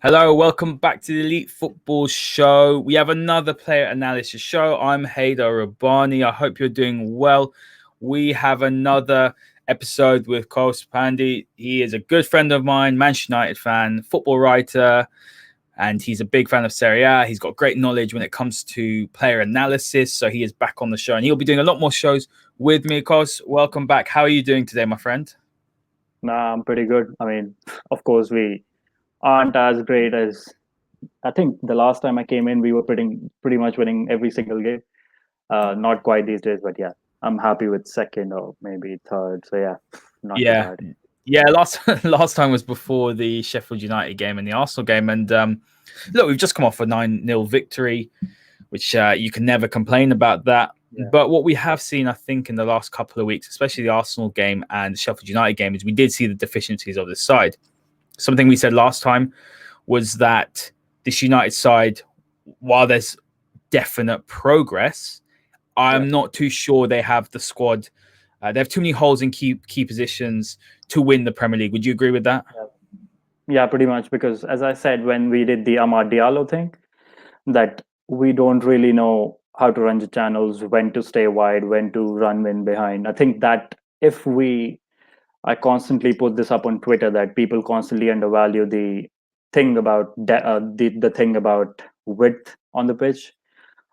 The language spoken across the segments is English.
Hello, welcome back to the Elite Football Show. We have another player analysis show. I'm Haider Rabani. I hope you're doing well. We have another episode with Coach Pandey. He is a good friend of mine, Manchester United fan, football writer, and he's a big fan of Serie A. He's got great knowledge when it comes to player analysis, so he is back on the show, and he'll be doing a lot more shows with me. Coach, welcome back. How are you doing today, my friend? Nah, I'm pretty good. I mean, of course, we aren't as great as I think the last time I came in, we were pretty much winning every single game. Not quite these days, but yeah, I'm happy with second or maybe third. So yeah, not too Yeah, bad. yeah. Last time was before the Sheffield United game and the Arsenal game, and look, we've just come off a 9-0 victory, which you can never complain about that. Yeah, But what we have seen, I think, in the last couple of weeks, especially the Arsenal game and the Sheffield United game, is we did see the deficiencies of this side. Something we said last time was that this United side, while there's definite progress, yeah, I'm not too sure they have the squad. They have too many holes in key positions to win the Premier League. Would you agree with that? yeah, yeah, pretty much. Because as I said, when we did the Amad Diallo thing, that we don't really know how to run the channels, when to stay wide, when to run in behind. I think that if we I constantly put this up on Twitter that people constantly undervalue the thing about the thing about width on the pitch.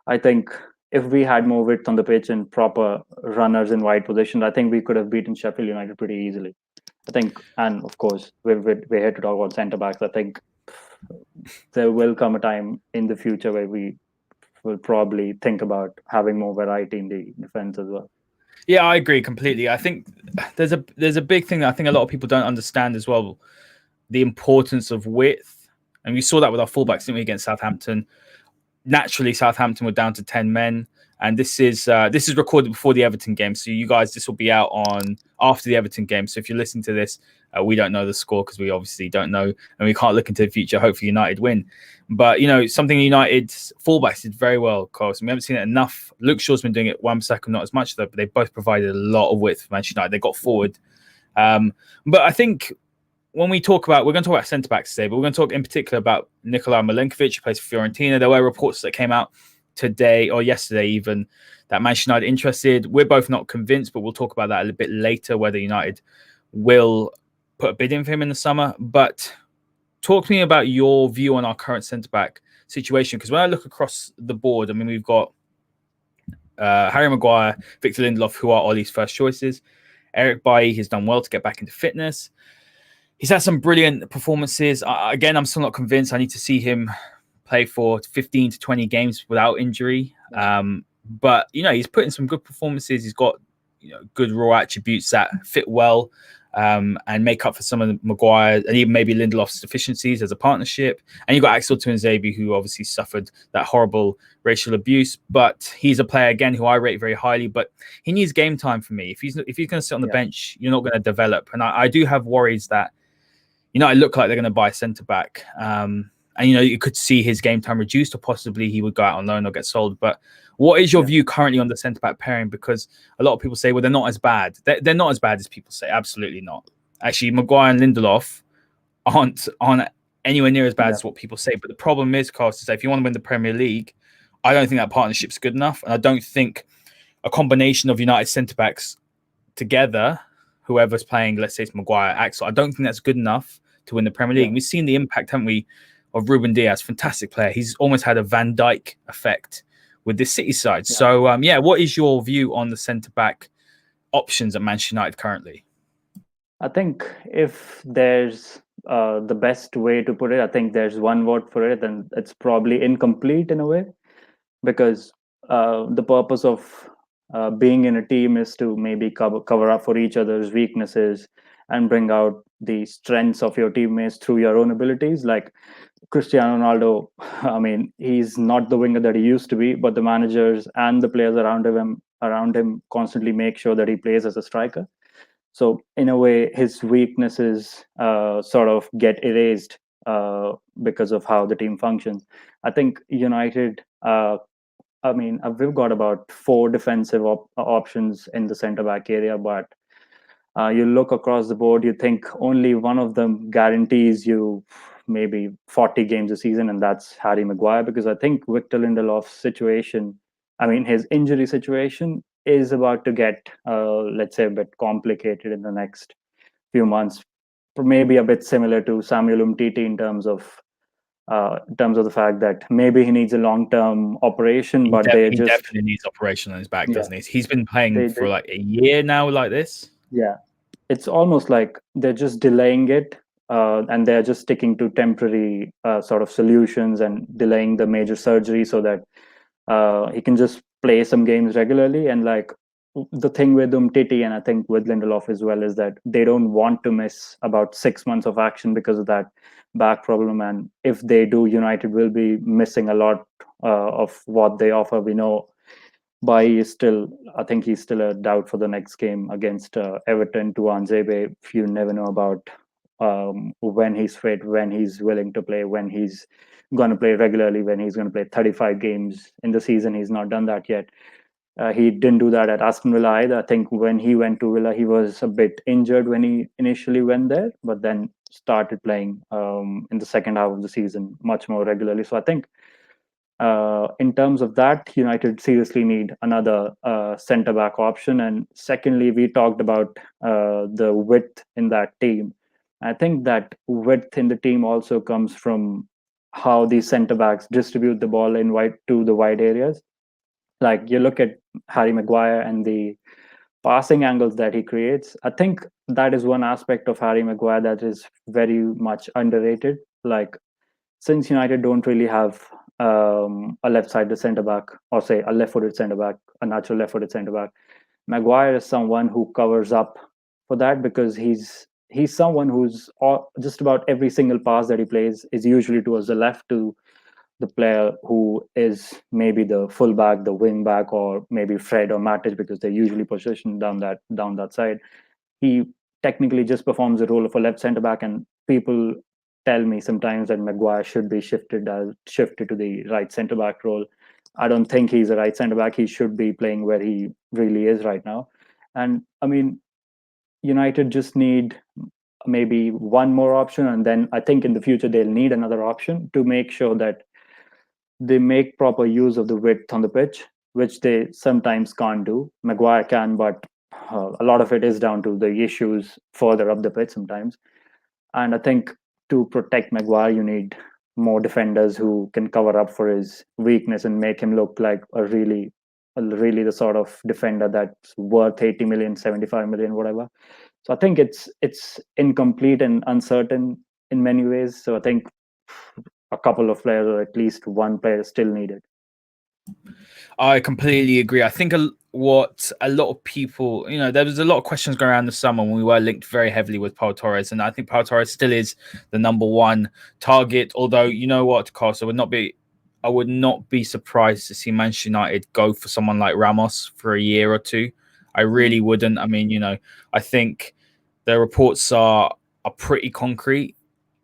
I think if we had more width on the pitch and proper runners in wide positions, I think we could have beaten Sheffield United pretty easily. I think, and of course, we're here to talk about centre backs. I think there will come a time in the future where we will probably think about having more variety in the defense as well. Yeah, I agree completely. I think there's a big thing that I think a lot of people don't understand as well, the importance of width. And we saw that with our fullbacks, didn't we, against Southampton? Naturally, Southampton were down to 10 men. And this is recorded before the Everton game. So you guys, this will be out on after the Everton game. So if you're listening to this, we don't know the score because we obviously don't know and we can't look into the future. Hopefully United win. But, something United's fullbacks did very well, of course. And we haven't seen it enough. Luke Shaw's been doing it 1 second, not as much, though, but they both provided a lot of width for Manchester United. They got forward. But I think when we're going to talk about centre backs today, but we're going to talk in particular about Nikola Milenkovic, who plays for Fiorentina. There were reports that came out today or yesterday even that Manchester United interested. We're both not convinced, but we'll talk about that a little bit later, whether United will put a bid in for him in the summer. But talk to me about your view on our current centre-back situation, because when I look across the board, I mean, we've got Harry Maguire, Victor Lindelof, who are Ollie's first choices. Eric Bailly has done well to get back into fitness. He's had some brilliant performances. Again, I'm still not convinced. I need to see him play for 15 to 20 games without injury. But, he's put in some good performances. He's got, good raw attributes that fit well and make up for some of the Maguire and even maybe Lindelof's deficiencies as a partnership. And you've got Axel Tuanzebe, who obviously suffered that horrible racial abuse. But he's a player, again, who I rate very highly. But he needs game time for me. If he's going to sit on the bench, you're not going to develop. And I do have worries that United look like they're going to buy a centre-back. And, you could see his game time reduced or possibly he would go out on loan or get sold. But what is your view currently on the centre-back pairing? Because a lot of people say, well, they're not as bad. They're not as bad as people say. Absolutely not. Actually, Maguire and Lindelof aren't anywhere near as bad as what people say. But the problem is, Carl, is that if you want to win the Premier League, I don't think that partnership's good enough. And I don't think a combination of United centre-backs together, whoever's playing, let's say it's Maguire, Axel, I don't think that's good enough to win the Premier League. We've seen the impact, haven't we, of Ruben Dias, fantastic player. He's almost had a Van Dijk effect with this City side. Yeah. So, what is your view on the centre-back options at Manchester United currently? I think if there's the best way to put it, I think there's one word for it, and it's probably incomplete in a way, because the purpose of being in a team is to maybe cover up for each other's weaknesses and bring out the strengths of your teammates through your own abilities. Like Cristiano Ronaldo, I mean, he's not the winger that he used to be, but the managers and the players around him constantly make sure that he plays as a striker. So in a way, his weaknesses sort of get erased because of how the team functions. I think United. We've got about 4 defensive options in the centre back area, but you look across the board, you think only one of them guarantees you maybe 40 games a season, and that's Harry Maguire. Because I think Victor Lindelof's situation, I mean, his injury situation is about to get, let's say, a bit complicated in the next few months. Maybe a bit similar to Samuel Umtiti in terms of the fact that maybe he needs a long-term operation, but He definitely needs operation on his back, doesn't he? He's been playing for like a year now like this. Yeah, it's almost like they're just delaying it, and they're just sticking to temporary sort of solutions and delaying the major surgery so that he can just play some games regularly. And like the thing with Umtiti and I think with Lindelof as well is that they don't want to miss about 6 months of action because of that back problem. And if they do, United will be missing a lot of what they offer. We know I think he's still a doubt for the next game against Everton to Anzebe. You never know about when he's fit, when he's willing to play, when he's going to play regularly, when he's going to play 35 games in the season. He's not done that yet. He didn't do that at Aston Villa either. I think when he went to Villa, he was a bit injured when he initially went there, but then started playing in the second half of the season much more regularly. So I think in terms of that, United seriously need another centre back option. And secondly, we talked about the width in that team. I think that width in the team also comes from how these centre backs distribute the ball in wide to the wide areas. Like you look at Harry Maguire and the passing angles that he creates. I think that is one aspect of Harry Maguire that is very much underrated. Like since United don't really have a left-sided centre back, or say a left-footed centre back, a natural left-footed centre back, Maguire is someone who covers up for that because he's someone who's just about every single pass that he plays is usually towards the left to the player who is maybe the fullback, the wing back, or maybe Fred or Matic because they're usually positioned down that side. He technically just performs the role of a left centre back, and people tell me sometimes that Maguire should be shifted to the right centre back role. I don't think he's a right centre back. He should be playing where he really is right now. And I mean, United just need maybe one more option, and then I think in the future they'll need another option to make sure that they make proper use of the width on the pitch, which they sometimes can't do. Maguire can, but a lot of it is down to the issues further up the pitch sometimes. And I think to protect Maguire, you need more defenders who can cover up for his weakness and make him look like really the sort of defender that's worth 80 million, 75 million, whatever. So I think it's incomplete and uncertain in many ways. So I think a couple of players or at least one player is still needed. I completely agree. I think what a lot of people, there was a lot of questions going around the summer when we were linked very heavily with Pau Torres, and I think Pau Torres still is the number one target. Although, you know what, Carlos, I would not be surprised to see Manchester United go for someone like Ramos for a year or two. I really wouldn't. I mean, I think the reports are pretty concrete.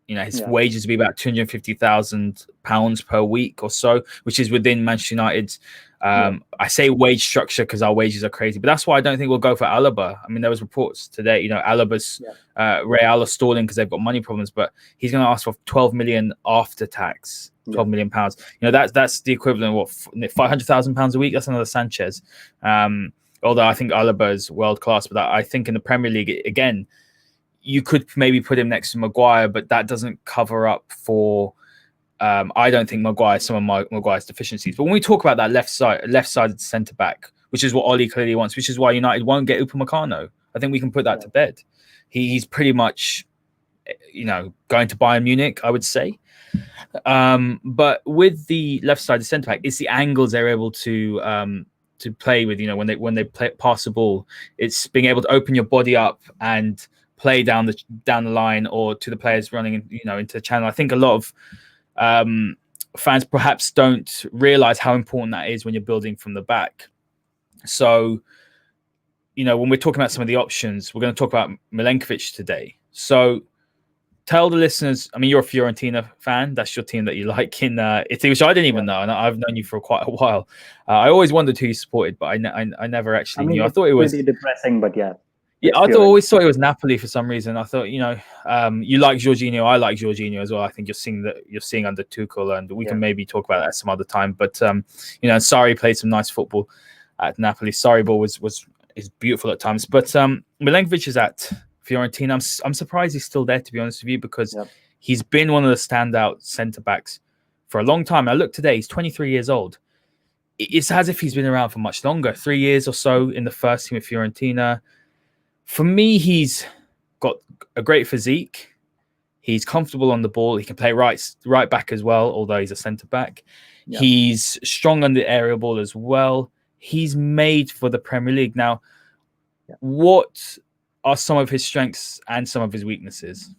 His wages would be about £250,000 per week or so, which is within Manchester United's. I say wage structure because our wages are crazy, but that's why I don't think we'll go for Alaba. I mean, there was reports today, Alaba's Real are stalling because they've got money problems, but he's going to ask for 12 million after tax, £12 million. That's the equivalent of what, £500,000 a week. That's another Sanchez. Although I think Alaba is world class, but I think in the Premier League again, you could maybe put him next to Maguire, but that doesn't cover up for. I don't think some of Maguire's deficiencies. But when we talk about that left-sided centre back, which is what Ole clearly wants, which is why United won't get Upamecano. I think we can put that to bed. He's pretty much, going to Bayern Munich, I would say. But with the left-sided centre back, it's the angles they're able to play with. When they pass the ball, it's being able to open your body up and play down the line or to the players running into the channel. I think a lot of fans perhaps don't realize how important that is when you're building from the back. So, when we're talking about some of the options, we're going to talk about Milenkovic today. So tell the listeners, I mean, you're a Fiorentina fan. That's your team that you like in Italy, which I didn't even know. And I've known you for quite a while. I always wondered who you supported, but I never actually knew. I thought it was pretty depressing, but yeah. Yeah, with I Fiorentina. always thought it was Napoli for some reason. I thought, you like Jorginho, I like Jorginho as well. I think you're seeing under Tuchel, and we Yeah, can maybe talk about that some other time. But Sarri played some nice football at Napoli. Sarri ball is beautiful at times. But Milenkovic is at Fiorentina. I'm surprised he's still there, to be honest with you, because yeah, he's been one of the standout centre backs for a long time. I look today; he's 23 years old. It's as if he's been around for much longer, 3 years or so in the first team of Fiorentina. For me, he's got a great physique. He's comfortable on the ball. He can play right back as well, although he's a centre back. yeah. He's strong on the aerial ball as well. He's made for the Premier League. Now, Yeah. what are some of his strengths and some of his weaknesses?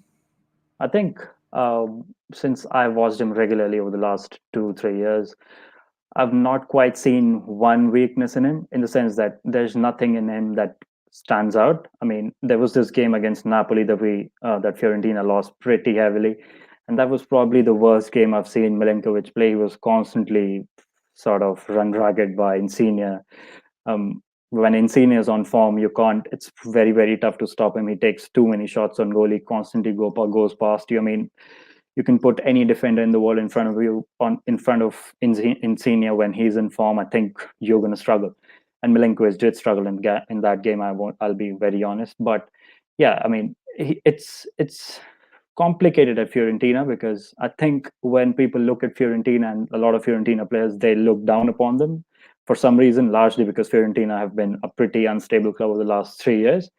I think since I've watched him regularly over the last 2 3 years, I've not quite seen one weakness in him, in the sense that there's nothing in him that stands out. I mean, there was this game against Napoli that Fiorentina lost pretty heavily, and that was probably the worst game I've seen Milenkovic play. He was constantly sort of run ragged by Insigne. When Insigne is on form, you can't. It's very very tough to stop him. He takes too many shots on goal. He constantly goes past you. I mean, you can put any defender in the world in front of you, in front of Insigne when he's in form. I think you're going to struggle, and Milenkovic did struggle in that game. I'll be very honest, but yeah, I mean, it's complicated at Fiorentina, because I think when people look at Fiorentina, and a lot of Fiorentina players, they look down upon them for some reason, largely because Fiorentina have been a pretty unstable club over the last 3 years,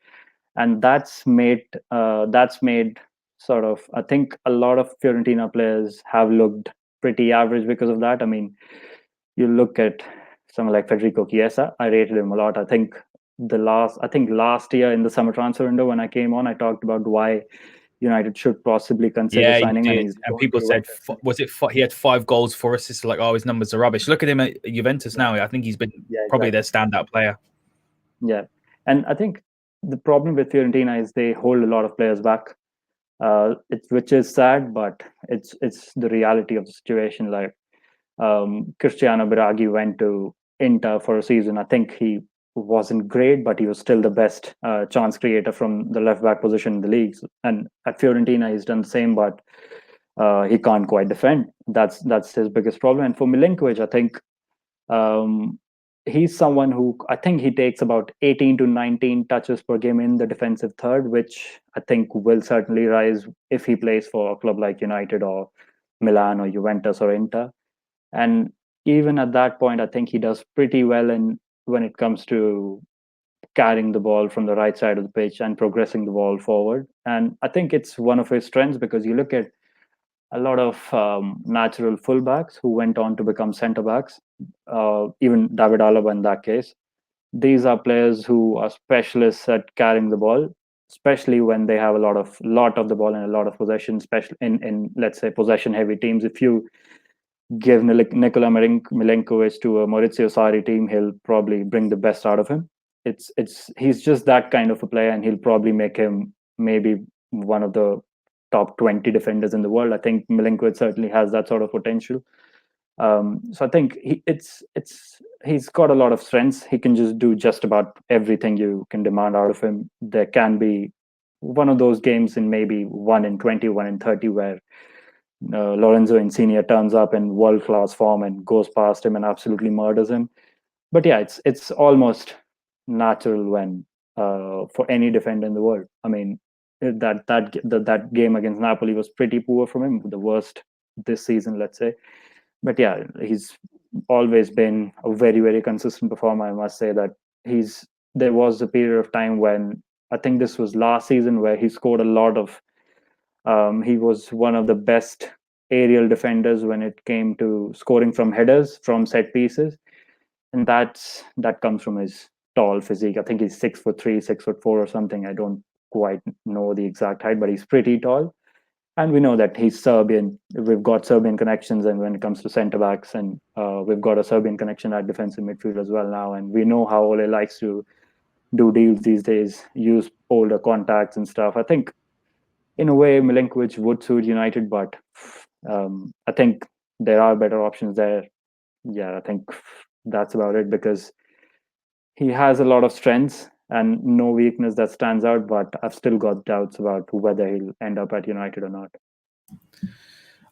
and that's made sort of, I think a lot of Fiorentina players have looked pretty average because of that. I mean, you look at someone like Federico Chiesa. I rated him a lot. Last year in the summer transfer window, when I came on, I talked about why United should possibly consider Yeah, you signing, and did. he's And going people to said, Juventus. he had 5 goals, 4 assists? Like, oh, his numbers are rubbish. Look at him at Juventus Yeah, now. I think he's been yeah, probably their exactly. standout player. Yeah, and I think the problem with Fiorentina is they hold a lot of players back, which is sad, but it's the reality of the situation. Like, Cristiano Biraghi went to Inter for a season. I think he wasn't great, but he was still the best chance creator from the left back position in the leagues. And at Fiorentina, he's done the same, but he can't quite defend. That's his biggest problem. And for Milinkovic, I think um, he's someone who, I think he takes about 18 to 19 touches per game in the defensive third, which I think will certainly rise if he plays for a club like United or Milan or Juventus or Inter. And even at that point, I think he does pretty well in when it comes to carrying the ball from the right side of the pitch and progressing the ball forward. And I think it's one of his strengths, because you look at a lot of natural fullbacks who went on to become centre backs, even David Alaba in that case. These are players who are specialists at carrying the ball, especially when they have a lot of the ball and a lot of possession, especially in let's say possession heavy teams. If you give Nikola Milenkovic to a Maurizio Sarri team, he'll probably bring the best out of him. He's just that kind of a player, and he'll probably make him maybe one of the top 20 defenders in the world. I think Milenkovic certainly has that sort of potential. So I think he's got a lot of strengths. He can just do just about everything you can demand out of him. There can be one of those games in maybe 1 in 20, 1 in 30, where Lorenzo Insigne turns up in world class form and goes past him and absolutely murders him. But yeah, it's almost natural when for any defender in the world. I mean, that game against Napoli was pretty poor from him, the worst this season, let's say. But yeah, he's always been a very very consistent performer. I must say that he's there was a period of time when, I think this was last season, where he scored a lot of he was one of the best aerial defenders when it came to scoring from headers, from set pieces, and that comes from his tall physique. I think he's 6'3", 6'4", or something. I don't quite know the exact height, but he's pretty tall. And we know that he's Serbian. We've got Serbian connections, and when it comes to centre backs, and we've got a Serbian connection at defensive midfield as well now. And we know how Ole likes to do deals these days, use older contacts and stuff. I think in a way, Milenkovic would suit United, but I think there are better options there. Yeah, I think that's about it, because he has a lot of strengths. and no weakness that stands out. But I've still got doubts about whether he'll end up at United or not.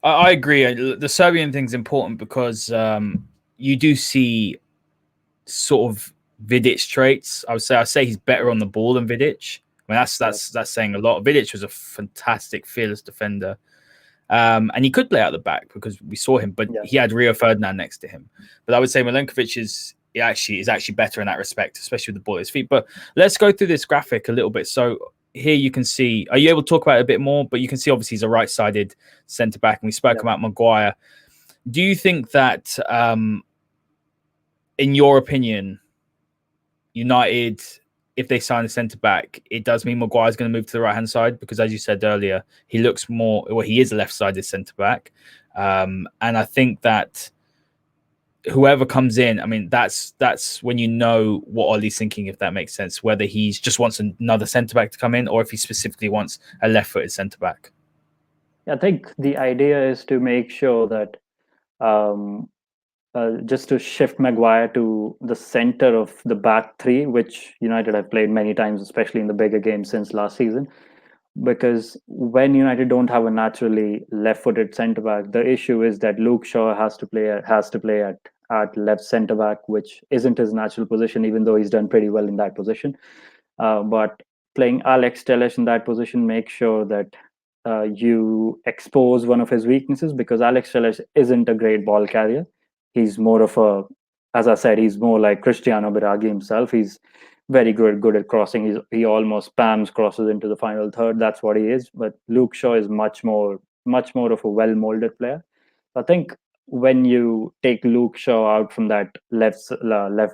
I agree. The Serbian thing's important because you do see sort of Vidic traits. I'd say he's better on the ball than Vidic. I mean, that's saying a lot. Vidic was a fantastic, fearless defender, and he could play out the back because we saw him, but he had Rio Ferdinand next to him. But I would say Milenkovic is actually better in that respect, especially with the ball at his feet. But let's go through this graphic a little bit. So here you can see, are you able to talk about it a bit more? But you can see obviously he's a right-sided centre back, and we spoke about Maguire. Do you think that, in your opinion, United, if they sign a centre back, it does mean Maguire's going to move to the right hand side? Because as you said earlier, he looks more, well, he is a left-sided centre back, and I think that whoever comes in, I mean, that's when you know what Ole's thinking, if that makes sense, whether he just wants another centre back to come in or if he specifically wants a left-footed centre back. I think the idea is to make sure that just to shift Maguire to the center of the back three, which United have played many times, especially in the bigger games since last season. Because when United don't have a naturally left-footed centre back, the issue is that Luke Shaw has to play at left centre back, which isn't his natural position, even though he's done pretty well in that position. But playing Alex Telles in that position makes sure that you expose one of his weaknesses, because Alex Telles isn't a great ball carrier. He's more of a, as I said, he's more like Cristiano Biraghi himself. He's very good at crossing. He almost spams crosses into the final third. That's what he is. But Luke Shaw is much more of a well-molded player. I think when you take Luke Shaw out from that left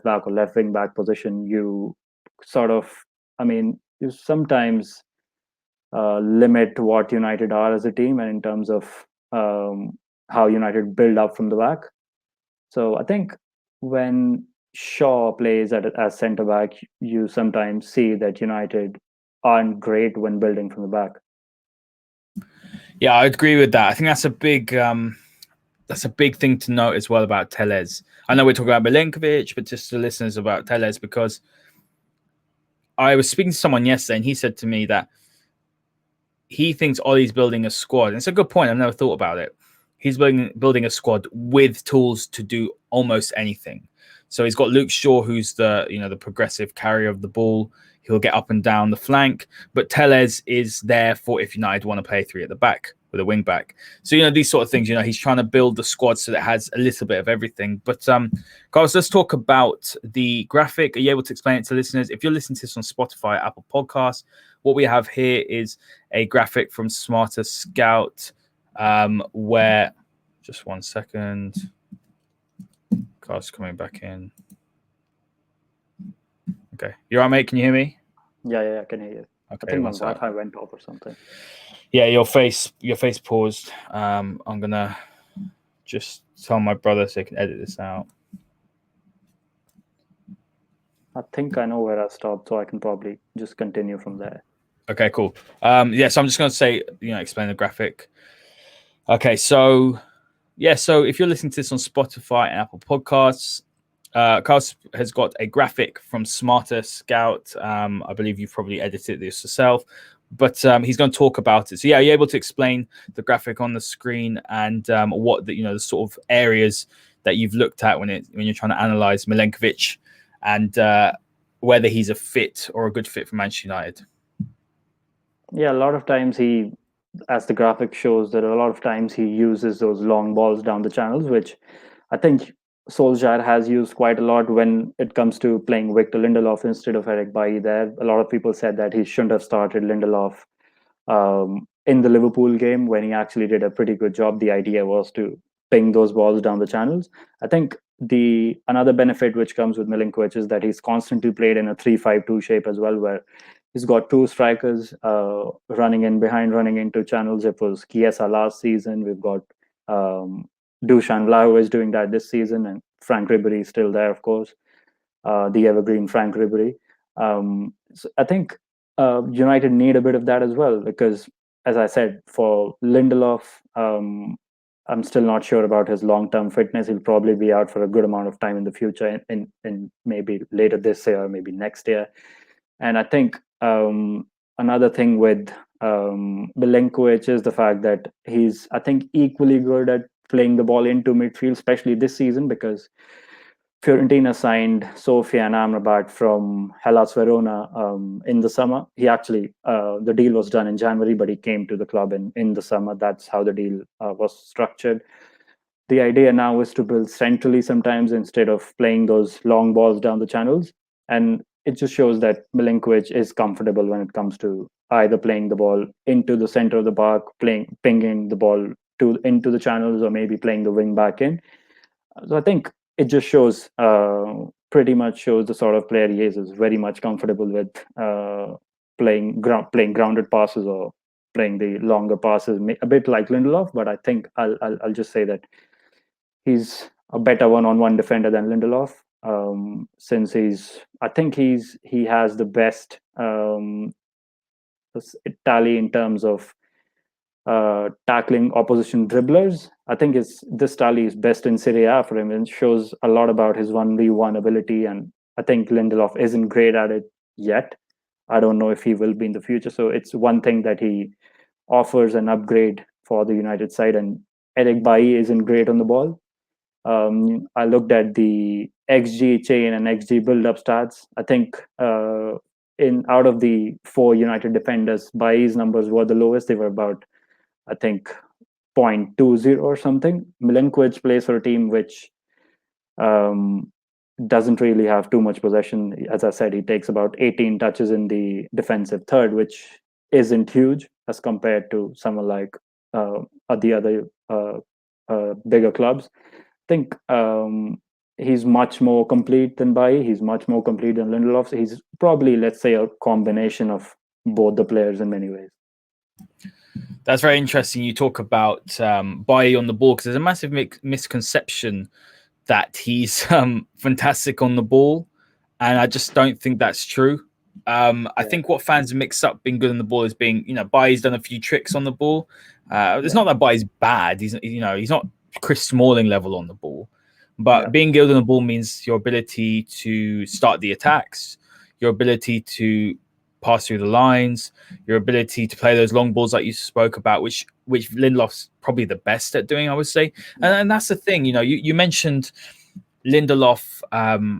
back or left wing back position, you sort of, I mean, you sometimes limit what United are as a team, and in terms of how United build up from the back. So I think when Shaw plays as centre back, you sometimes see that United aren't great when building from the back. Yeah, I agree with that. I think that's a big thing to note as well about Telles. I know we're talking about Milenkovic, but just the listeners about Telles, because I was speaking to someone yesterday and he said to me that he thinks Ole's building a squad. And it's a good point. I've never thought about it. He's building a squad with tools to do almost anything. So he's got Luke Shaw, who's the progressive carrier of the ball. He'll get up and down the flank, but Telles is there for if United want to play three at the back with a wing back. So these sort of things. He's trying to build the squad so that it has a little bit of everything. But guys, let's talk about the graphic. Are you able to explain it to listeners? If you're listening to this on Spotify, Apple Podcasts, what we have here is a graphic from Smarter Scout, where, just 1 second, car's coming back in. Okay, you're right, mate. Can you hear me? Yeah, I can hear you. Okay, I think my Wi-Fi went off or something. Yeah, your face paused. I'm gonna just tell my brother so he can edit this out. I think I know where I stopped, so I can probably just continue from there. Okay, cool. So I'm just gonna say, explain the graphic. Okay, so if you're listening to this on Spotify and Apple Podcasts, Carlos has got a graphic from Smarter Scout. I believe you've probably edited this yourself, but he's going to talk about it. So are you able to explain the graphic on the screen and what the sort of areas that you've looked at when you're trying to analyze Milenkovic and whether he's a fit or a good fit for Manchester United? Yeah, a lot of times as the graphic shows, that a lot of times he uses those long balls down the channels, which I think Solskjaer has used quite a lot when it comes to playing Victor Lindelof instead of Eric Bailly there. A lot of people said that he shouldn't have started Lindelof in the Liverpool game when he actually did a pretty good job. The idea was to ping those balls down the channels. I think another benefit which comes with Milenkovic is that he's constantly played in a 3-5-2 shape as well, where he's got two strikers running into channels. It was Chiesa last season. We've got Dusan Vlahovic doing that this season, and Frank Ribery is still there, of course, the evergreen Frank Ribery. So I think United need a bit of that as well, because, as I said, for Lindelof, I'm still not sure about his long-term fitness. He'll probably be out for a good amount of time in the future, in maybe later this year, maybe next year. And I think another thing with Milenkovic is the fact that he's, I think, equally good at playing the ball into midfield, especially this season, because Fiorentina signed Sofian Amrabat from Hellas Verona in the summer. He actually, the deal was done in January, but he came to the club in the summer. That's how the deal was structured. The idea now is to build centrally sometimes instead of playing those long balls down the channels. And it just shows that Milenkovic is comfortable when it comes to either playing the ball into the center of the park, pinging the ball into the channels, or maybe playing the wing back in. So I think it just shows, pretty much shows the sort of player he is very much comfortable with playing grounded passes or playing the longer passes, a bit like Lindelof. But I think I'll just say that he's a better one-on-one defender than Lindelof. Since I think he has the best tally in terms of tackling opposition dribblers. I think this tally is best in Serie A for him, and shows a lot about his 1v1 ability. And I think Lindelof isn't great at it yet. I don't know if he will be in the future. So it's one thing that he offers an upgrade for the United side. And Eric Bailly isn't great on the ball. I looked at the XG chain and XG build-up stats. I think in out of the four United defenders, Bailly's numbers were the lowest. They were about, I think, 0.20 or something. Milenkovic plays for a team which um, doesn't really have too much possession. As I said, he takes about 18 touches in the defensive third, which isn't huge as compared to someone like the other bigger clubs. I think he's much more complete than Bailly. He's much more complete than Lindelof. So he's probably, let's say, a combination of both the players in many ways. That's very interesting. You talk about Bailly on the ball, because there's a massive misconception that he's fantastic on the ball, and I just don't think that's true. I think what fans mix up being good on the ball is being, Bailly's done a few tricks on the ball. It's not that Bailly's bad. He's not Chris Smalling level on the ball, but being good on the ball means your ability to start the attacks, your ability to pass through the lines, your ability to play those long balls like you spoke about, which Lindelof's probably the best at doing, I would say. And that's the thing, you mentioned Lindelof.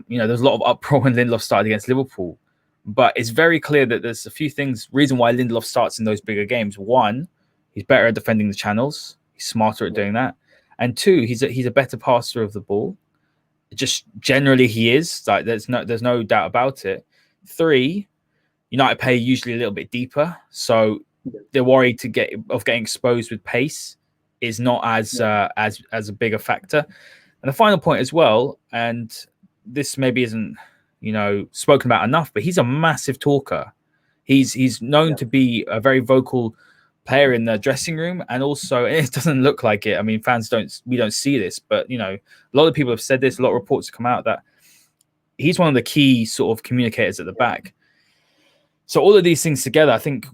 There's a lot of uproar when Lindelof started against Liverpool, but it's very clear that there's a few things, reason why Lindelof starts in those bigger games. One, he's better at defending the channels. He's smarter at doing that. And two, he's a better passer of the ball. Just generally he is. Like there's no doubt about it. Three, United play usually a little bit deeper, so they're worried of getting exposed with pace is not as a bigger factor. And the final point as well, and this maybe isn't spoken about enough, but he's a massive talker. He's known to be a very vocal player in the dressing room, and also it doesn't look like it. I mean, we don't see this, but a lot of people have said this. A lot of reports have come out that he's one of the key sort of communicators at the back. So all of these things together, I think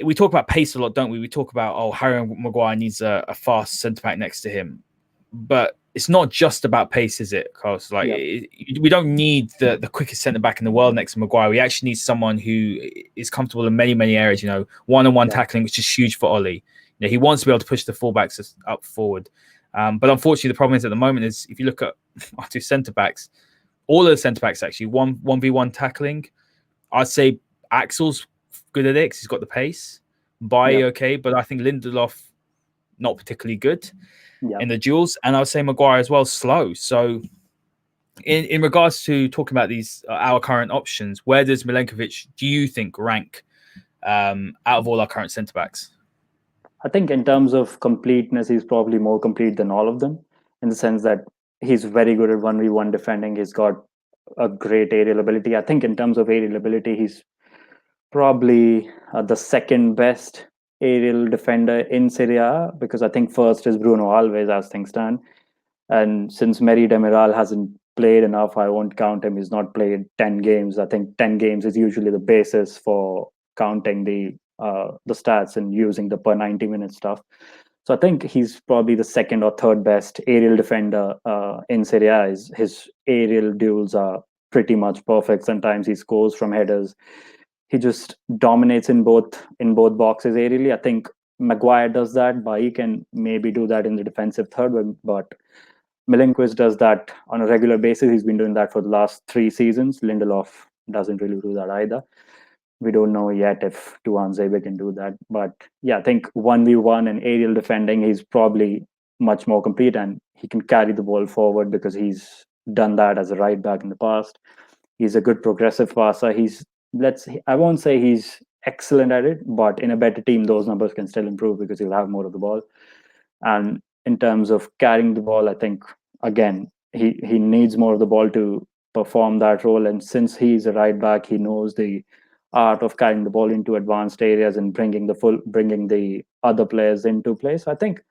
we talk about pace a lot, don't we? We talk about, Harry Maguire needs a fast centre-back next to him. But it's not just about pace, is it, Carlos? We don't need the quickest centre-back in the world next to Maguire. We actually need someone who is comfortable in many, many areas, one-on-one tackling, which is huge for Ole. He wants to be able to push the fullbacks up forward. But unfortunately, the problem is at the moment is if you look at our two centre-backs, all of the centre-backs actually, 1v1 tackling, I'd say Axel's good at it because he's got the pace. Bailly, okay, but I think Lindelof, not particularly good in the duels. And I would say Maguire as well, slow. So in regards to talking about these, our current options, where does Milenkovic, do you think, rank out of all our current centre-backs? I think in terms of completeness, he's probably more complete than all of them, in the sense that he's very good at 1v1 defending. He's got a great aerial ability. I think in terms of aerial ability, he's probably the second best aerial defender in Serie A, because I think first is Bruno Alves as things stand. And since Merih Demiral hasn't played enough, I won't count him. He's not played 10 games. I think 10 games is usually the basis for counting the stats and using the per 90 minute stuff. So I think he's probably the second or third best aerial defender in Serie A. His aerial duels are pretty much perfect. Sometimes he scores from headers. He just dominates in both boxes aerially. I think Maguire does that. Bailly can maybe do that in the defensive third, but Milenkovic does that on a regular basis. He's been doing that for the last 3 seasons. Lindelof doesn't really do that either. We don't know yet if Tuanzebe can do that. But yeah, I think 1v1 and aerial defending, he's probably much more complete, and he can carry the ball forward because he's done that as a right back in the past. He's a good progressive passer. I won't say he's excellent at it, but in a better team, those numbers can still improve because he'll have more of the ball. And in terms of carrying the ball, I think again he needs more of the ball to perform that role. And since he's a right back, he knows the art of carrying the ball into advanced areas and bringing the other players into play. So I think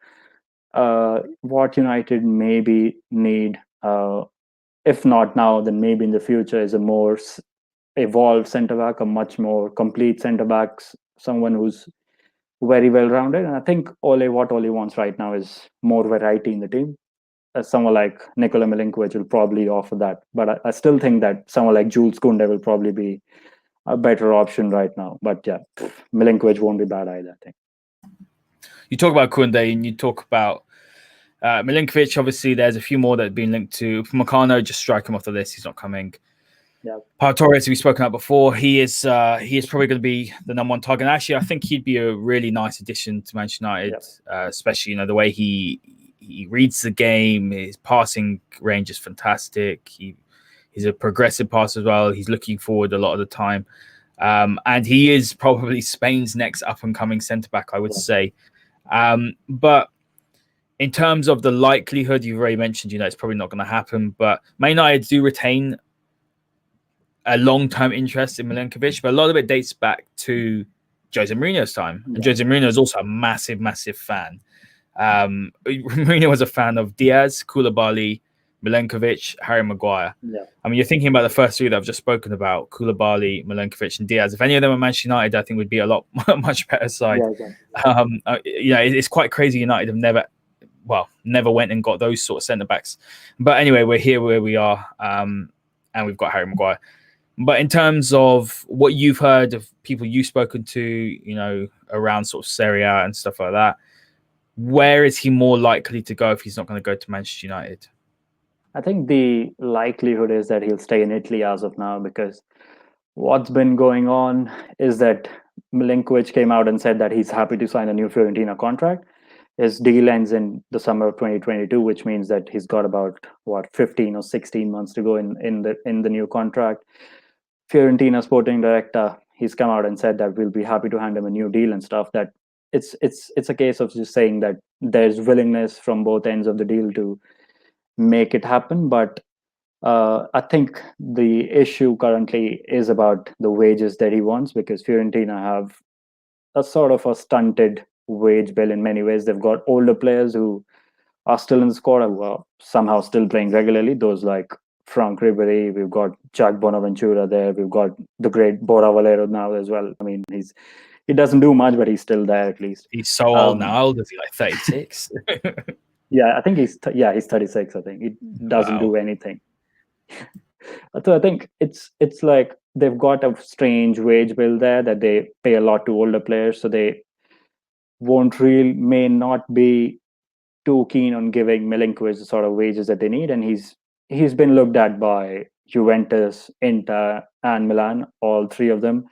what United maybe need, if not now, then maybe in the future, is a more evolved centre back, a much more complete centre back, someone who's very well rounded. And I think what Ole wants right now is more variety in the team. Someone like Nikola Milenkovic will probably offer that, but I still think that someone like Jules Koundé will probably be a better option right now. But yeah, Milenkovic won't be bad either, I think. You talk about Koundé and you talk about Milenkovic. Obviously, there's a few more that have been linked to Meccano. Just strike him off the list. He's not coming. Yeah. Pau Torres, we've spoken about before. He is probably going to be the number one target. And actually, I think he'd be a really nice addition to Manchester United, especially the way he reads the game. His passing range is fantastic. He's a progressive passer as well. He's looking forward a lot of the time, and he is probably Spain's next up and coming centre back, I would say. But in terms of the likelihood, you've already mentioned, it's probably not going to happen. But Man United do retain a long-term interest in Milenkovic, but a lot of it dates back to Jose Mourinho's time. And Jose Mourinho is also a massive, massive fan. Mourinho was a fan of Diaz, Koulibaly, Milenkovic, Harry Maguire. Yeah. I mean, you're thinking about the first three that I've just spoken about, Koulibaly, Milenkovic, and Diaz. If any of them were Manchester United, I think would be a lot much better side. Yeah, exactly. It's quite crazy. United have never went and got those sort of centre backs. But anyway, we're here where we are, and we've got Harry Maguire. But in terms of what you've heard of people you've spoken to, around sort of Serie A and stuff like that, where is he more likely to go if he's not going to go to Manchester United? I think the likelihood is that he'll stay in Italy as of now, because what's been going on is that Milenkovic came out and said that he's happy to sign a new Fiorentina contract. His deal ends in the summer of 2022, which means that he's got about 15 or 16 months to go in the new contract. Fiorentina sporting director, he's come out and said that we'll be happy to hand him a new deal and stuff. That it's a case of just saying that there's willingness from both ends of the deal to make it happen. But I think the issue currently is about the wages that he wants, because Fiorentina have a sort of a stunted wage bill in many ways. They've got older players who are still in the squad, who are somehow still playing regularly. Those like Frank Ribery, we've got Jack Bonaventura there, we've got the great Bora Valero now as well. I mean, he doesn't do much, but he's still there at least. He's so old now. How old is he? Like 36? Yeah, I think he's 36. I think he doesn't do anything. So I think it's like they've got a strange wage bill there that they pay a lot to older players, so they may not be too keen on giving Milenkovic the sort of wages that they need. And he's been looked at by Juventus, Inter, and Milan, all three of them,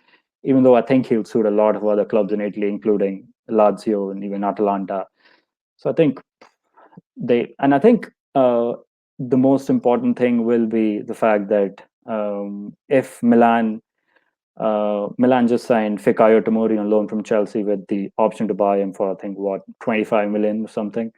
even though I think he'll suit a lot of other clubs in Italy, including Lazio and even Atalanta. So I think the most important thing will be the fact that if Milan just signed Fikayo Tomori on loan from Chelsea with the option to buy him for, I think, 25 million or something.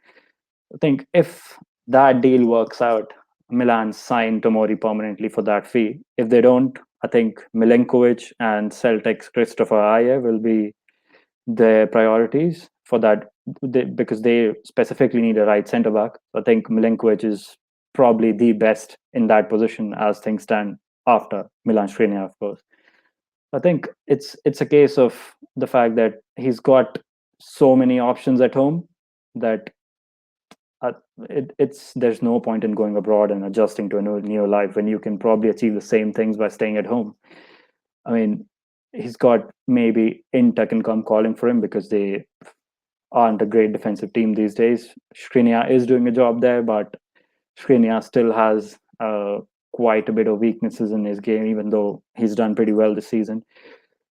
I think if that deal works out, Milan sign Tomori permanently for that fee. If they don't, I think Milenkovic and Celtic's Christopher Ayer will be their priorities for that, because they specifically need a right centre back. I think Milenkovic is probably the best in that position as things stand after Milan Skriniar, of course. I think it's a case of the fact that he's got so many options at home that there's no point in going abroad and adjusting to a new life when you can probably achieve the same things by staying at home. I mean, he's got maybe Inter can come calling for him because they aren't a great defensive team these days. Skriniar is doing a job there, but Skriniar still has quite a bit of weaknesses in his game, even though he's done pretty well this season.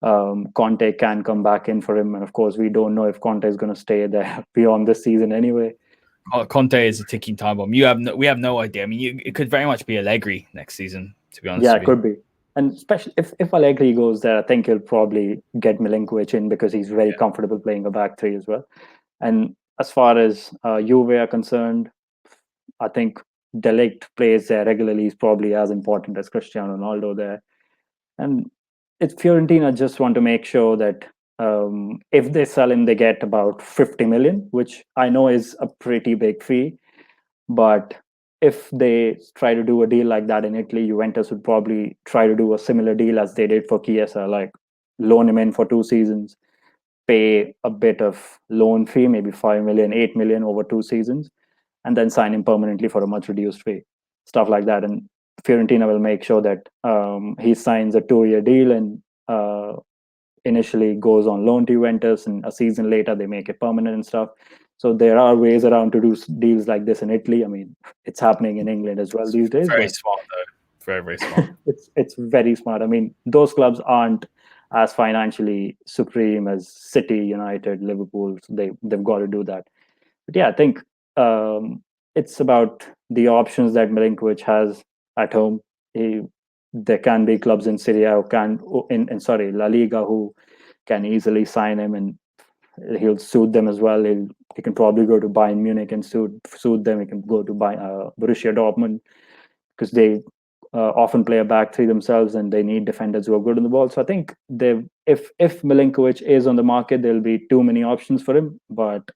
Conte can come back in for him, and of course, we don't know if Conte is going to stay there beyond this season anyway. Conte is a ticking time bomb. We have no idea. I mean, it could very much be Allegri next season, to be honest. Yeah, it could be. And especially if Allegri goes there, I think he'll probably get Milenkovic in because he's very comfortable playing a back three as well. And as far as Juve are concerned, I think De Ligt plays there regularly is probably as important as Cristiano Ronaldo there. And it's Fiorentina just want to make sure that if they sell him, they get about 50 million, which I know is a pretty big fee. But if they try to do a deal like that in Italy, Juventus would probably try to do a similar deal as they did for Chiesa, like loan him in for 2 seasons, pay a bit of loan fee, maybe 5 million, 8 million over 2 seasons, and then sign him permanently for a much reduced fee, stuff like that. And Fiorentina will make sure that he signs a 2-year deal and initially goes on loan to Juventus, and a season later they make it permanent and stuff. So there are ways around to do deals like this in Italy. I mean, it's happening in England as well these days. Very smart, though. Very, very smart. It's very smart. I mean, those clubs aren't as financially supreme as City, United, Liverpool. So they've got to do that. But yeah, I think it's about the options that Milinkovic has at home. There can be clubs in Serie A in La Liga who can easily sign him, and he'll suit them as well. He can probably go to Bayern Munich and suit them. He can go to Borussia Dortmund because they often play a back three themselves and they need defenders who are good on the ball. So I think if Milinkovic is on the market, there'll be too many options for him. But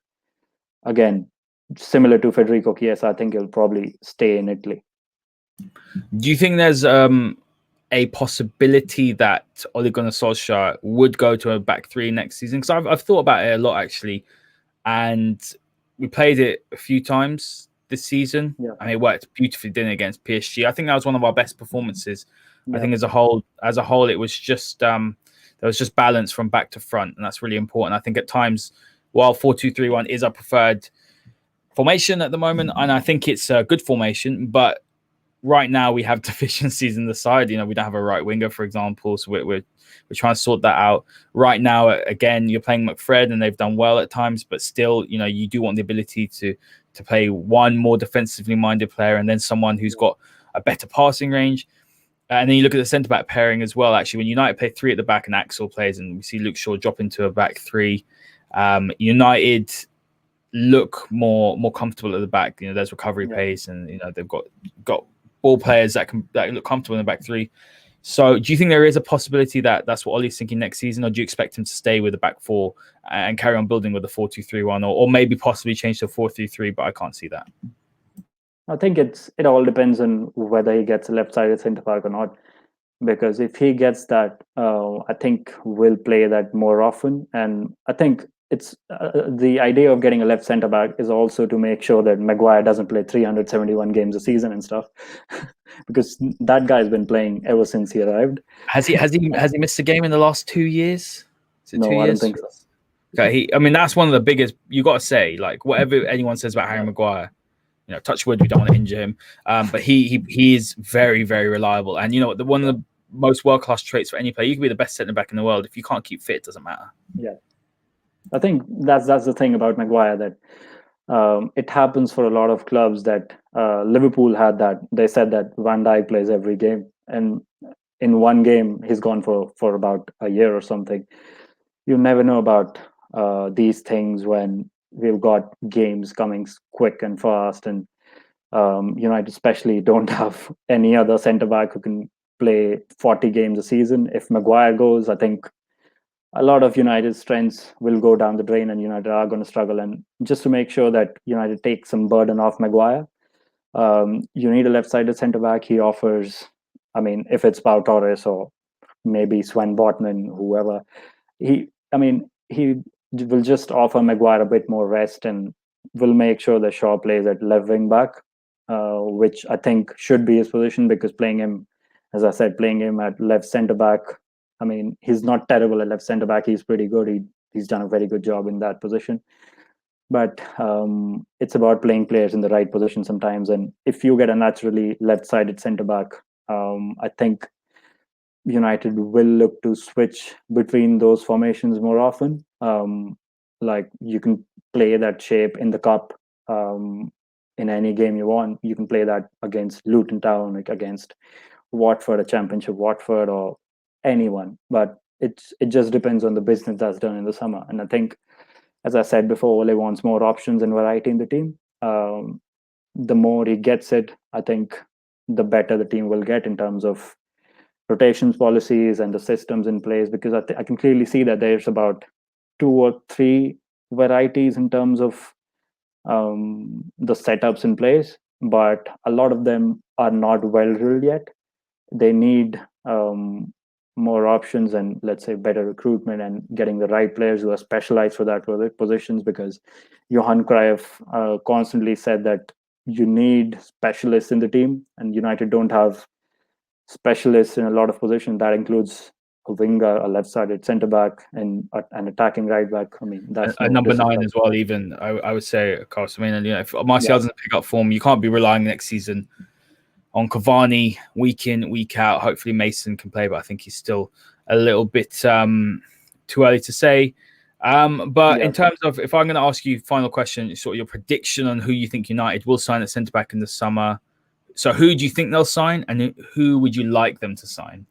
again, similar to Federico Chiesa, I think he'll probably stay in Italy. Do you think there's a possibility that Ole Gunnar Solskjaer would go to a back three next season? Because I've thought about it a lot, actually. And we played it a few times this season. Yeah. And it worked beautifully, didn't it, against PSG? I think that was one of our best performances. Yeah. I think as a whole, it was just there was just balance from back to front, and that's really important. I think at times, while 4-2-3-1 is our preferred formation at the moment, and I think it's a good formation, but right now we have deficiencies in the side. You know, we don't have a right winger, for example, so we're trying to sort that out. Right now, again, you're playing McFred, and they've done well at times, but still, you know, you do want the ability to play one more defensively minded player and then someone who's got a better passing range. And then you look at the centre back pairing as well. Actually, when United play 3 at the back and Axel plays, and we see Luke Shaw drop into a back 3, United look more comfortable at the back. You know, there's recovery pace, and you know they've got ball players that look comfortable in the back 3. So do you think there is a possibility that that's what Ole's thinking next season, or do you expect him to stay with the back 4 and carry on building with the 4-2-3-1, or maybe possibly change to 4-3-3? But I can't see that. I think it all depends on whether he gets a left-sided centre back or not. Because if he gets that, I think we'll play that more often. And I think it's the idea of getting a left centre back is also to make sure that Maguire doesn't play 371 games a season and stuff, because that guy's been playing ever since he arrived. Has he missed a game in the last 2 years? No, 2 years? I don't think so. Okay, I mean, that's one of the biggest. You got to say, like, whatever anyone says about Harry Maguire, you know, touch wood, we don't want to injure him, but he is very, very reliable. And you know, one of the most world-class traits for any player, you can be the best centre back in the world, if you can't keep fit, it doesn't matter. Yeah, I think that's the thing about Maguire, that it happens for a lot of clubs. That Liverpool had that. They said that Van Dijk plays every game, and in one game he's gone for about a year or something. You never know about these things when we've got games coming quick and fast, and United especially don't have any other centre back who can play 40 games a season. If Maguire goes, I think a lot of United's strengths will go down the drain, and United are going to struggle. And just to make sure that United takes some burden off Maguire, you need a left-sided centre back. He offers, I mean, if it's Pau Torres or maybe Sven Botman, whoever, he will just offer Maguire a bit more rest, and will make sure that Shaw plays at left wing back, which I think should be his position, because playing him, as I said, playing him at left centre back, I mean, he's not terrible at left centre back. He's pretty good. He's done a very good job in that position. But it's about playing players in the right position sometimes. And if you get a naturally left-sided centre back, I think United will look to switch between those formations more often. Like, you can play that shape in the cup in any game you want. You can play that against Luton Town, like against Watford, a Championship Watford, or anyone. But it just depends on the business that's done in the summer. And I think, as I said before, Ole wants more options and variety in the team. The more he gets it, I think the better the team will get in terms of rotations policies and the systems in place, because I can clearly see that there's about 2 or 3 varieties in terms of the setups in place, but a lot of them are not well drilled yet. They need more options and, let's say, better recruitment and getting the right players who are specialized for that positions, because Johan Cruyff constantly said that you need specialists in the team, and United don't have specialists in a lot of positions. That includes a winger, a left-sided centre back, and an attacking right back. I mean, that's a no number 9 disrespect. as well. Even I would say, of course. I mean, if Martial Yeah. doesn't pick up form, you can't be relying next season on Cavani week in, week out. Hopefully Mason can play, but I think he's still a little bit too early to say. But in terms of, if I'm going to ask you final question, sort of your prediction on who you think United will sign at centre back in the summer. So who do you think they'll sign, and who would you like them to sign?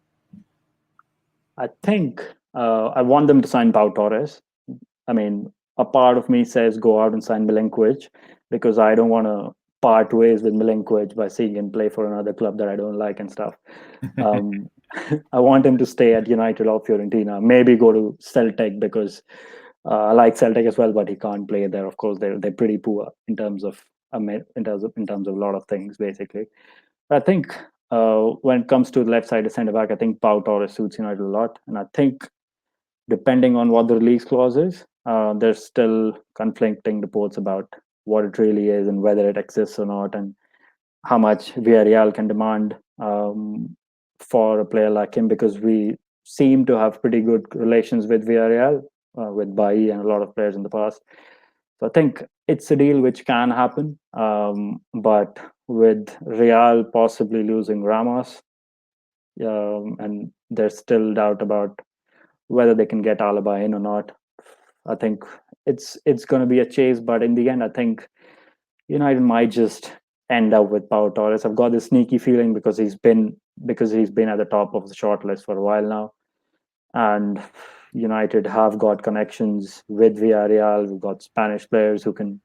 I think I want them to sign Pau Torres. I mean, a part of me says go out and sign Milenkovic, because I don't want to part ways with Milenkovic by seeing him play for another club that I don't like and stuff. I want him to stay at United or Fiorentina, maybe go to Celtic, because I like Celtic as well, but he can't play there. Of course, they're pretty poor in terms of a lot of things, basically. But I think when it comes to the left side of centre back, I think Pau Torres suits United a lot, and I think, depending on what the release clause is, there's still conflicting reports about what it really is and whether it exists or not, and how much Villarreal can demand for a player like him, because we seem to have pretty good relations with Villarreal, with Bailly and a lot of players in the past. So I think it's a deal which can happen, but with Real possibly losing Ramos, and there's still doubt about whether they can get Alaba in or not. I think it's going to be a chase, but in the end, I think United might just end up with Pau Torres. I've got this sneaky feeling, because he's been at the top of the shortlist for a while now, and United have got connections with Villarreal. We've got Spanish players who can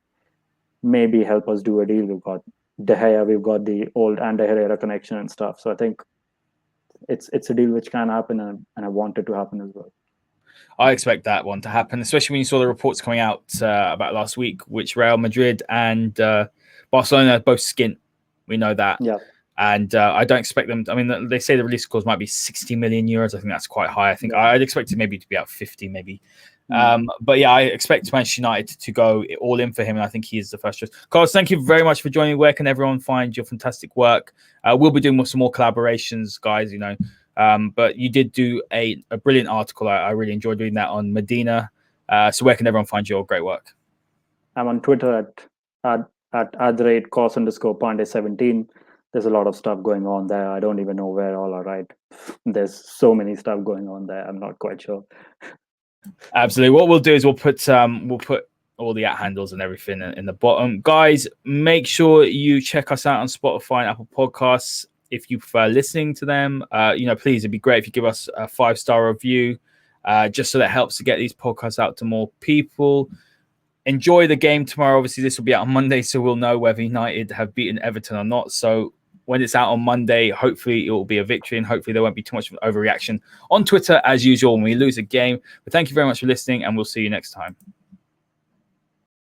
maybe help us do a deal. We've got De Gea. We've got the old Ander Herrera connection and stuff. So I think it's a deal which can happen, and I want it to happen as well. I expect that one to happen, especially when you saw the reports coming out about last week, which Real Madrid and Barcelona are both skint. We know that. Yeah. And I don't expect them. I mean, they say the release clause might be 60 million euros. I think that's quite high. I think I'd expect it maybe to be out 50, maybe. But yeah, I expect Manchester United to go all in for him, and I think he is the first choice. Carlos, thank you very much for joining. Where can everyone find your fantastic work? We'll be doing some more collaborations, guys. But you did do a brilliant article. I really enjoyed doing that on Medina. So where can everyone find your great work? I'm on Twitter at @cos_Pandey17. There's a lot of stuff going on there. I don't even know where all are right. There's so many stuff going on there. I'm not quite sure. Absolutely. What we'll do is we'll put all the handles and everything in the bottom. Guys, make sure you check us out on Spotify and Apple Podcasts if you prefer listening to them. Please, it'd be great if you give us a 5-star review, just so that helps to get these podcasts out to more people. Enjoy the game tomorrow. Obviously, this will be out on Monday, so we'll know whether United have beaten Everton or not. So when it's out on Monday, hopefully it will be a victory, and hopefully there won't be too much of an overreaction on Twitter as usual when we lose a game. But thank you very much for listening, and we'll see you next time.